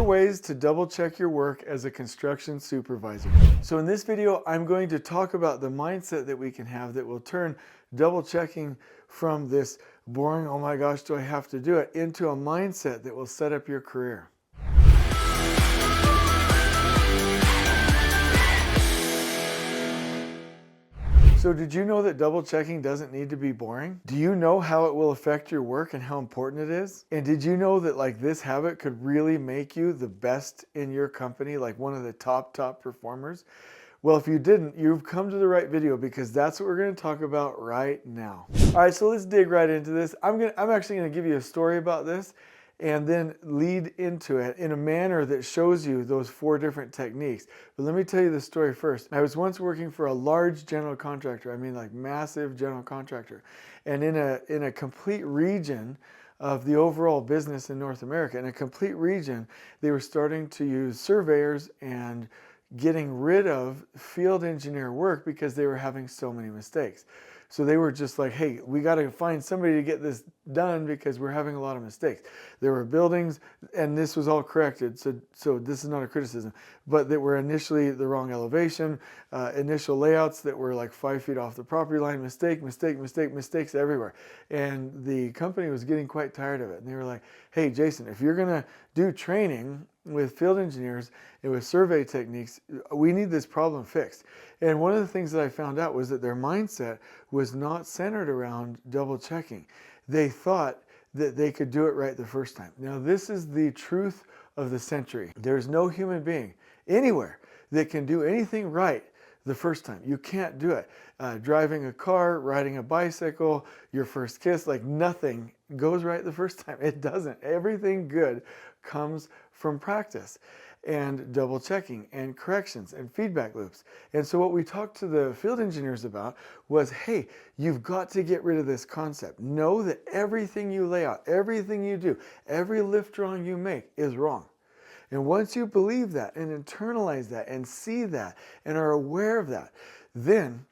ways to double check your work as a construction supervisor. So in this video, I'm going to talk about the mindset that we can have that will turn double checking from this boring, oh my gosh, do I have to do it, into a mindset that will set up your career. So did you know that double checking doesn't need to be boring? Do you know how it will affect your work and how important it is? And did you know that this habit could really make you the best in your company, like one of the top performers? Well, if you didn't, you've come to the right video because that's what we're going to talk about right now. All right, so let's dig right into this. I'm actually going to give you a story about this and then lead into it in a manner that shows you those 4 different techniques. But let me tell you the story first. I was once working for a large general contractor, I mean like massive general contractor, and in a complete region of the overall business in North America, in a complete region, they were starting to use surveyors and getting rid of field engineer work because they were having so many mistakes. So they were just like, hey, we got to find somebody to get this done because we're having a lot of mistakes. There were buildings, and this was all corrected, so this is not a criticism, but that were initially the wrong elevation, initial layouts that were like 5 feet off the property line, mistakes everywhere. And the company was getting quite tired of it. And they were like, hey, Jason, if you're going to do training with field engineers and with survey techniques, we need this problem fixed. And one of the things that I found out was that their mindset was not centered around double checking. They thought that they could do it right the first time. Now, this is the truth of the century. There's no human being anywhere that can do anything right the first time. You can't do it. Driving a car, riding a bicycle, your first kiss, like nothing goes right the first time. It doesn't. Everything good comes from practice and double checking and corrections and feedback loops. And so what we talked to the field engineers about was, hey, you've got to get rid of this concept. Know that everything you lay out, everything you do, every lift drawing you make is wrong. And once you believe that and internalize that and see that and are aware of that, then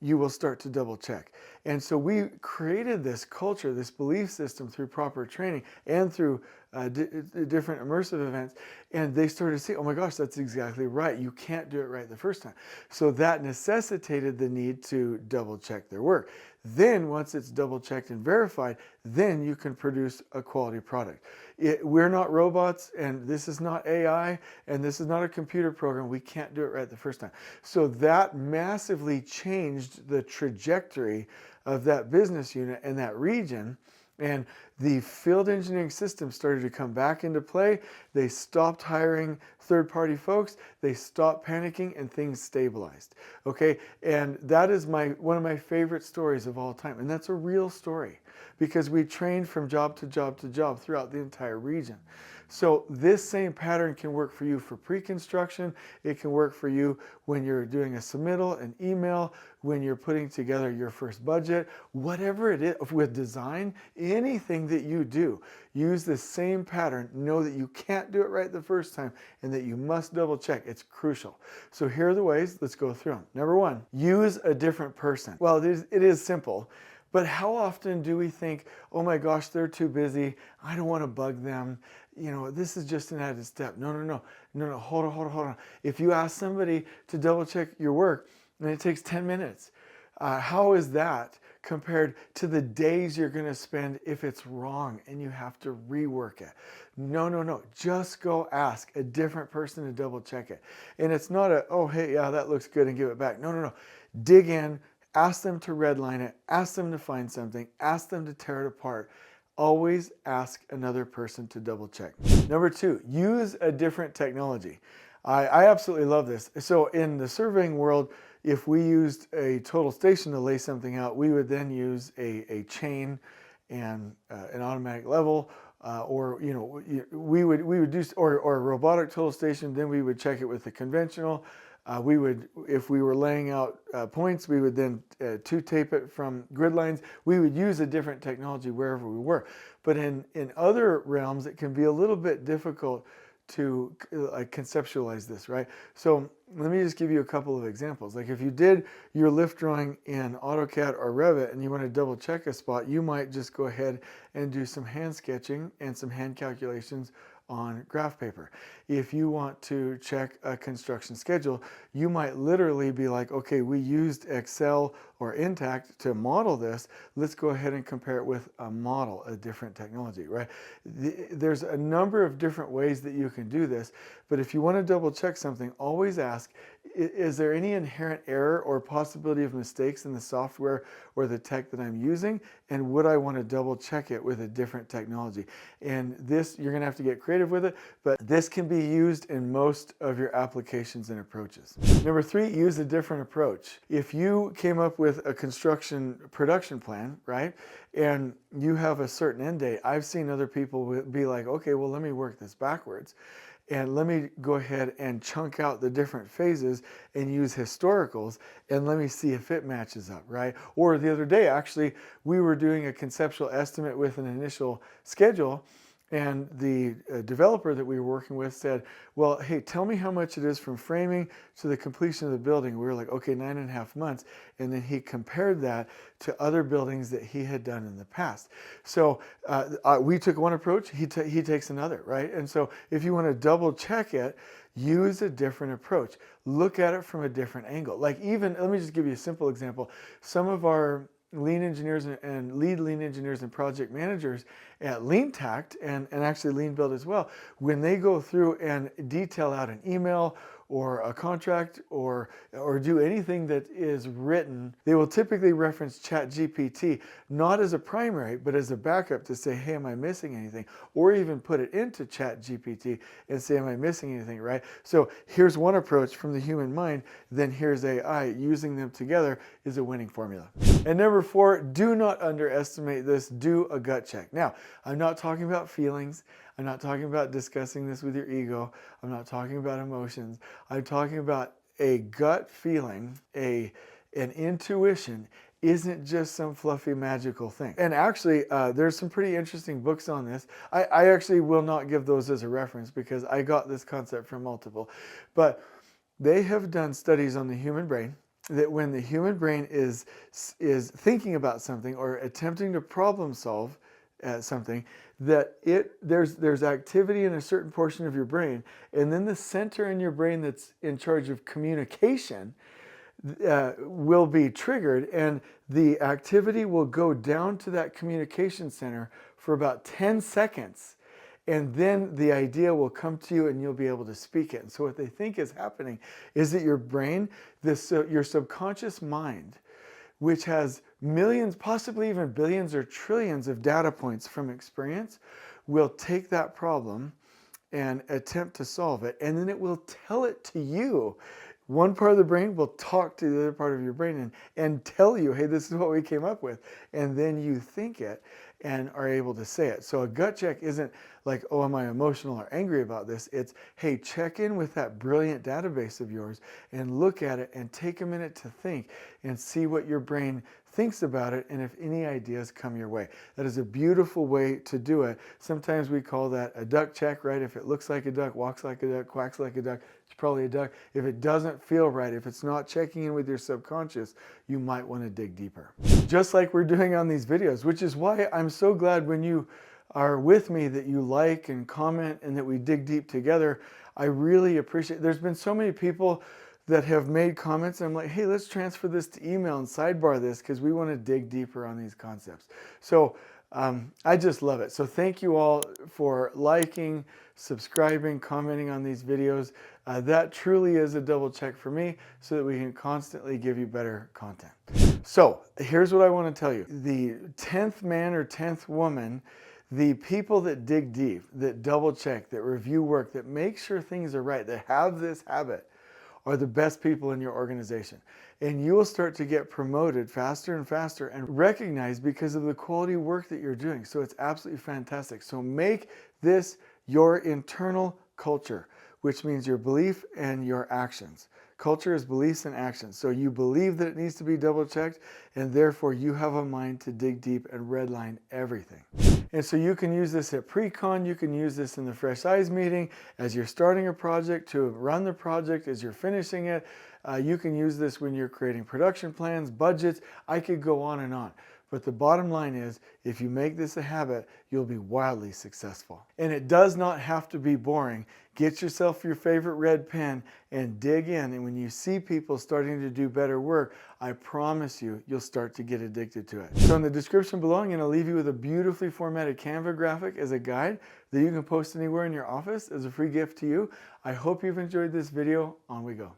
you will start to double check. And so we created this culture, this belief system through proper training and through different immersive events. And they started to say, oh my gosh, that's exactly right. You can't do it right the first time. So that necessitated the need to double check their work. Then once it's double checked and verified, then you can produce a quality product. We're not robots, and this is not AI, and this is not a computer program. We can't do it right the first time. So that massively changed the trajectory of that business unit and that region. And the field engineering system started to come back into play. They stopped hiring third-party folks. They stopped panicking, and things stabilized. Okay, and that is one of my favorite stories of all time. And that's a real story because we trained from job to job to job throughout the entire region. So this same pattern can work for you for pre-construction. It can work for you when you're doing a submittal, an email, when you're putting together your first budget, whatever it is, with design, anything that you do, use the same pattern. Know that you can't do it right the first time and that you must double check. It's crucial. So here are the ways. Let's go through them. Number 1, use a different person. Well, it is simple. But how often do we think, oh my gosh, they're too busy. I don't want to bug them. You know, this is just an added step. No, hold on. If you ask somebody to double check your work and it takes 10 minutes, how is that compared to the days you're going to spend if it's wrong and you have to rework it? No. Just go ask a different person to double check it. And it's not oh, hey, yeah, that looks good and give it back. No. Dig in. Ask them to redline it, ask them to find something, ask them to tear it apart. Always ask another person to double check. Number 2, use a different technology. I absolutely love this. So in the surveying world, if we used a total station to lay something out, we would then use a chain and an automatic level, or we would do, or a robotic total station. Then we would check it with the conventional. We would, if we were laying out points, we would then two-tape it from grid lines. We would use a different technology wherever we were. But in other realms, it can be a little bit difficult to conceptualize this, right? So let me just give you a couple of examples. Like if you did your lift drawing in AutoCAD or Revit and you want to double check a spot, you might just go ahead and do some hand sketching and some hand calculations on graph paper. If you want to check a construction schedule, you might literally be like, okay, we used Excel or Intact to model this. Let's go ahead and compare it with a model, a different technology, right? There's a number of different ways that you can do this, but if you want to double check something, always ask, is there any inherent error or possibility of mistakes in the software or the tech that I'm using? And would I want to double check it with a different technology? And this, you're going to have to get creative with it, but this can be used in most of your applications and approaches. Number 3, use a different approach. If you came up with a construction production plan, right, and you have a certain end date, I've seen other people be like, okay, well, let me work this backwards. And let me go ahead and chunk out the different phases and use historicals, and let me see if it matches up, right? Or the other day, actually, we were doing a conceptual estimate with an initial schedule, and the developer that we were working with said, well, hey, tell me how much it is from framing to the completion of the building. We were like, okay, 9.5 months. And then he compared that to other buildings that he had done in the past. So we took one approach, he takes another, right? And so if you want to double check it, use a different approach. Look at it from a different angle. Like even, let me just give you a simple example. Some of our lean engineers and lead lean engineers and project managers at LeanTact and actually Lean Build as well, when they go through and detail out an email or a contract or do anything that is written, they will typically reference ChatGPT, not as a primary, but as a backup to say, hey, am I missing anything? Or even put it into ChatGPT and say, am I missing anything, right? So here's one approach from the human mind, then here's AI. Using them together is a winning formula. And number 4, do not underestimate this. Do a gut check. Now, I'm not talking about feelings. I'm not talking about discussing this with your ego. I'm not talking about emotions. I'm talking about a gut feeling, an intuition isn't just some fluffy magical thing. And actually, there's some pretty interesting books on this. I actually will not give those as a reference because I got this concept from multiple. But they have done studies on the human brain that when the human brain is thinking about something or attempting to problem solve something, that there's activity in a certain portion of your brain, and then the center in your brain that's in charge of communication will be triggered, and the activity will go down to that communication center for about 10 seconds. And then the idea will come to you and you'll be able to speak it. And so what they think is happening is that your brain, your subconscious mind, which has millions, possibly even billions or trillions of data points from experience, will take that problem and attempt to solve it. And then it will tell it to you. One part of the brain will talk to the other part of your brain and tell you, hey, this is what we came up with. And then you think it and are able to say it. So a gut check isn't like, oh, am I emotional or angry about this? It's, hey, check in with that brilliant database of yours and look at it and take a minute to think and see what your brain thinks about it and if any ideas come your way. That is a beautiful way to do it. Sometimes we call that a duck check, right? If it looks like a duck, walks like a duck, quacks like a duck, it's probably a duck. If it doesn't feel right, if it's not checking in with your subconscious, you might want to dig deeper. Just like we're doing on these videos, which is why I'm so glad when you are with me that you like and comment and that we dig deep together. I really appreciate it. There's been so many people that have made comments. I'm like, hey, let's transfer this to email and sidebar this because we want to dig deeper on these concepts. So I just love it. So thank you all for liking, subscribing, commenting on these videos. That truly is a double check for me so that we can constantly give you better content. So here's what I want to tell you. The 10th man or 10th woman, the people that dig deep, that double check, that review work, that make sure things are right, that have this habit, are the best people in your organization. And you will start to get promoted faster and faster and recognized because of the quality work that you're doing. So it's absolutely fantastic. So make this your internal culture, which means your belief and your actions. Culture is beliefs and actions. So you believe that it needs to be double checked, and therefore you have a mind to dig deep and redline everything. And so you can use this at pre-con, you can use this in the Fresh Eyes meeting, as you're starting a project, to run the project, as you're finishing it. You can use this when you're creating production plans, budgets. I could go on and on. But the bottom line is, if you make this a habit, you'll be wildly successful. And it does not have to be boring. Get yourself your favorite red pen and dig in. And when you see people starting to do better work, I promise you, you'll start to get addicted to it. So in the description below, I'm going to leave you with a beautifully formatted Canva graphic as a guide that you can post anywhere in your office as a free gift to you. I hope you've enjoyed this video. On we go.